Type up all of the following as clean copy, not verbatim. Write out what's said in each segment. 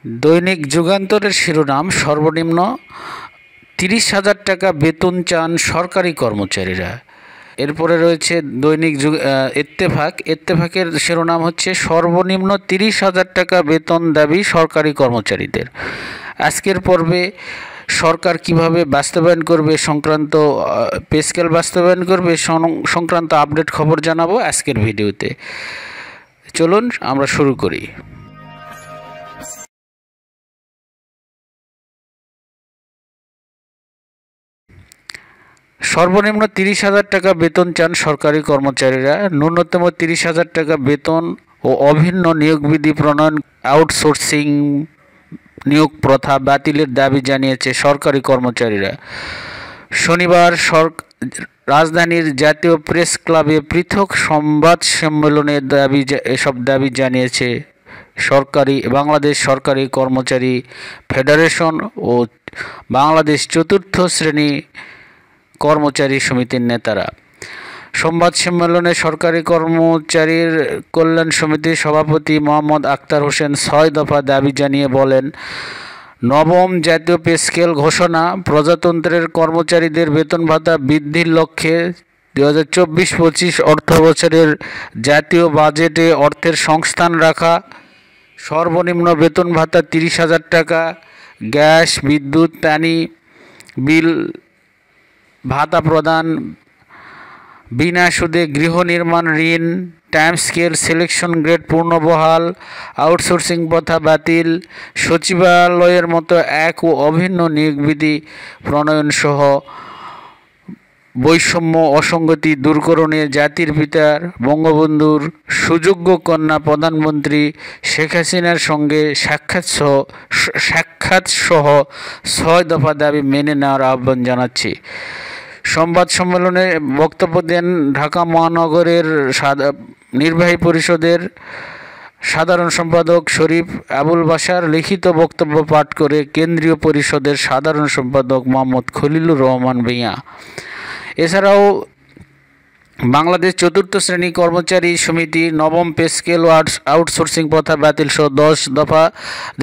দৈনিক যুগান্তরের শিরোনাম, সর্বনিম্ন ৩০,০০০ টাকা বেতন চান সরকারি কর্মচারীরা। এরপরে রয়েছে দৈনিক ইত্তেফাকের শিরোনাম হচ্ছে, সর্বনিম্ন ৩০,০০০ টাকা বেতন দাবি সরকারি কর্মচারীদের। আজকের পর্বে সরকার কিভাবে বাস্তবায়ন করবে সংক্রান্ত পে স্কেল বাস্তবায়ন করবে সংক্রান্ত আপডেট খবর জানাবো আজকের ভিডিওতে। চলুন আমরা শুরু করি। সর্বনিম্ন ৩০,০০০ টাকা বেতন চান সরকারি কর্মচারীরা। ন্যূনতম ৩০,০০০ টাকা বেতন ও অভিন্ন নিয়োগ বিধি প্রণয়ন, আউটসোর্সিং নিয়োগ প্রথা বাতিলের দাবি জানিয়েছে সরকারি কর্মচারীরা। শনিবার রাজধানীর জাতীয় প্রেস ক্লাবে পৃথক সংবাদ সম্মেলনে এসব দাবি জানিয়েছে বাংলাদেশ সরকারি কর্মচারী ফেডারেশন ও বাংলাদেশ চতুর্থ শ্রেণী কর্মচারী সমিতির নেতারা। সংবাদ সম্মেলনে সরকারি কর্মচারীর কল্যাণ সমিতির সভাপতি মোহাম্মদ আখতার হোসেন ৬ দফা দাবি জানিয়ে বলেন, নবম জাতীয় পে স্কেল ঘোষণা, প্রজাতন্ত্রের কর্মচারীদের বেতন ভাতা বৃদ্ধির লক্ষ্যে ২০২৪-২৫ অর্থবছরের জাতীয় বাজেটে অর্থের সংস্থান রাখা, সর্বনিম্ন বেতন ভাতা ৩০,০০০ টাকা, গ্যাস, বিদ্যুৎ, পানি বিল ভাতা প্রদান, বিনা সুদে গৃহ নির্মাণ ঋণ, টাইম স্কেল সিলেকশন গ্রেড পুনর্বহাল, আউটসোর্সিং প্রথা বাতিল, সচিবালয়ের মতো এক ও অভিন্ন নিয়োগ বিধি প্রণয়ন সহ বৈষম্য অসঙ্গতি দূরকরণে জাতির পিতার বঙ্গবন্ধুর সুযোগ্য কন্যা প্রধানমন্ত্রী শেখ হাসিনার সঙ্গে সাক্ষাৎ সহ ৬ দফা দাবি মেনে নেওয়ার আহ্বান জানাচ্ছি। সংবাদ সম্মেলনে বক্তব্য দেন ঢাকা মহানগরের নির্বাহী পরিষদের সাধারণ সম্পাদক শরীফ আবুল বাশার। লিখিত বক্তব্য পাঠ করে কেন্দ্রীয় পরিষদের সাধারণ সম্পাদক মোহাম্মদ খলিলুর রহমান ভূঁইয়া। এছাড়াও বাংলাদেশ চতুর্থ শ্রেণী কর্মচারী সমিতি নবম পে স্কেল ও আউটসোর্সিং প্রথা বাতিল সহ ১০ দফা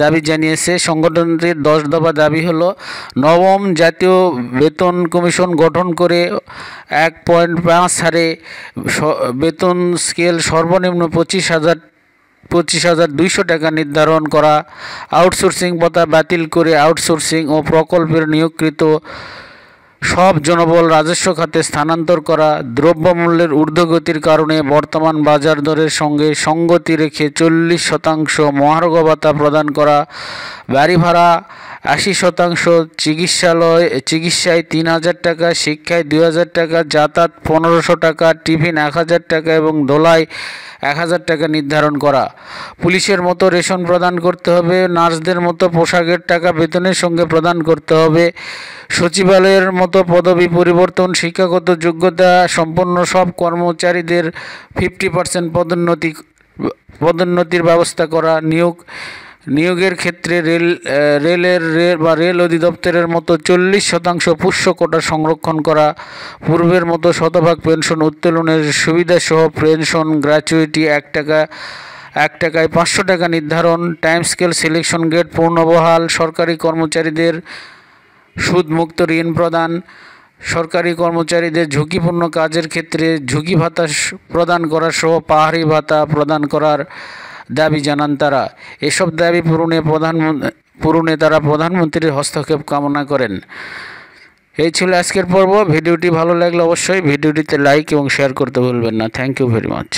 দাবি জানিয়েছে। সংগঠনটির ১০ দফা দাবি হলো, নবম জাতীয় বেতন কমিশন গঠন করে ১.৫ হারে বেতন স্কেল সর্বনিম্ন ২৫,২০০ টাকা নির্ধারণ করা, আউটসোর্সিং প্রথা বাতিল করে আউটসোর্সিং ও প্রকল্পের নিয়োগকৃত সব জনবল রাজস্ব খাতে স্থানান্তর করা, দ্রব্যমূল্যের ঊর্ধ্বগতির কারণে বর্তমান বাজার দরের সঙ্গে সঙ্গতি রেখে ৪০% মহার্ঘ ভাতা প্রদান করা, বাড়ি ভাড়া ৮০%, চিকিৎসায় ৩,০০০ টাকা, শিক্ষায় ২,০০০ টাকা, যাতায়াত ১৫০০ টাকা, টিফিন ১,০০০ টাকা এবং দোলাই ১,০০০ টাকা নির্ধারণ করা। পুলিশের মতো রেশন প্রদান করতে হবে, নার্সদের মতো পোশাকের টাকা বেতনের সঙ্গে প্রদান করতে হবে, সচিবালয়ের মতো পদবি পরিবর্তন, শিক্ষাগত যোগ্যতা সম্পন্ন সব কর্মচারীদের 50% পদোন্নতির ব্যবস্থা করা, নিয়োগের ক্ষেত্রে রেল অধিদপ্তরের মতো ৪০% পুষ্য কোটা সংরক্ষণ করা, পূর্বের মতো শতভাগ পেনশন উত্তোলনের সুবিধাসহ পেনশন গ্র্যাচুইটি ১ টাকায় ৫০০ টাকা নির্ধারণ, টাইম স্কেল সিলেকশন গ্রেড পুনর্বহাল, সরকারি কর্মচারীদের সুদমুক্ত ঋণ প্রদান, সরকারি কর্মচারীদের ঝুঁকিপূর্ণ কাজের ক্ষেত্রে ঝুঁকি ভাতা প্রদান করা সহ পাহাড়ি ভাতা প্রদান করার দাবি জানান তারা। এসব দাবি পূরণে তারা প্রধানমন্ত্রীর হস্তক্ষেপ কামনা করেন। এই ছিল আজকের পর্ব। ভিডিওটি ভালো লাগলে অবশ্যই ভিডিওটিতে লাইক এবং শেয়ার করতে ভুলবেন না। Thank you very much.